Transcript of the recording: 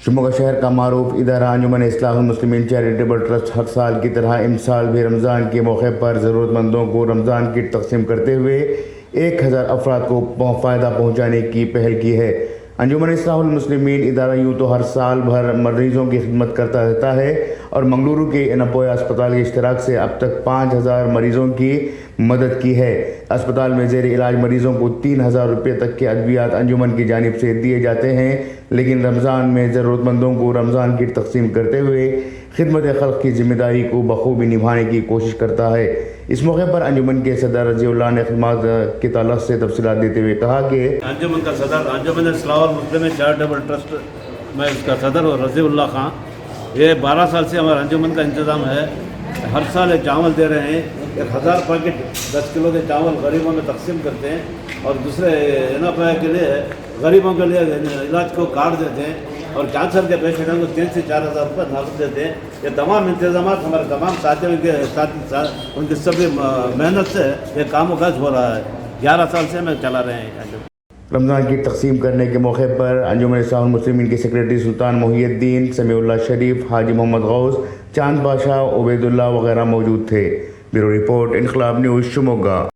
شموگا شہر کا معروف ادارہ انجمن اصلاح المسلمین چیریٹیبل ٹرسٹ ہر سال کی طرح امسال بھی رمضان کے موقع پر ضرورت مندوں کو رمضان کٹ تقسیم کرتے ہوئے 1000 افراد کو فائدہ پہنچانے کی پہل کی ہے۔ انجمن اصلاح المسلمین ادارہ یوں تو ہر سال بھر مریضوں کی خدمت کرتا رہتا ہے اور منگلورو کے انپویا اسپتال کے اشتراک سے اب تک 5000 مریضوں کی مدد کی ہے۔ اسپتال میں زیر علاج مریضوں کو 3000 روپے تک کے ادویات انجمن کی جانب سے دیے جاتے ہیں، لیکن رمضان میں ضرورت مندوں کو رمضان کٹ تقسیم کرتے ہوئے خدمت خلق کی ذمہ داری کو بخوبی نبھانے کی کوشش کرتا ہے۔ اس موقع پر انجمن کے صدر رضی اللہ نے خدمات کے تعلق سے تفصیلات دیتے ہوئے کہا کہ انجمن کا صدر انجمن اصلاح المسلمین چیریٹیبل ٹرسٹ میں اس کا صدر ہوں رضی اللہ خان۔ یہ 12 سال سے ہمارا انجمن کا انتظام ہے، ہر سال ایک چاول دے رہے ہیں، 1000 پیکٹ 10 کلو کے چاول غریبوں میں تقسیم کرتے ہیں اور دوسرے انپویا کے لیے غریبوں کے لیے علاج کو کارڈ دیتے ہیں اور کینسر کے پیشنٹوں کو 3 سے 4000 روپے نقد دیتے ہیں۔ یہ تمام انتظامات ہمارے تمام ساتھیوں کے ساتھ ان کی سبھی محنت سے یہ کام و کاج ہو رہا ہے۔ 11 سال سے ہمیں چلا رہے ہیں۔ رمضان کی تقسیم کرنے کے موقع پر انجمن اصلاح المسلمین کے سیکریٹری سلطان محی الدین، سمیع اللہ شریف، حاجی محمد غوث، چاند بادشاہ، عبید اللہ وغیرہ موجود تھے۔ بیورو رپورٹ، انقلاب نیوز، شموگا۔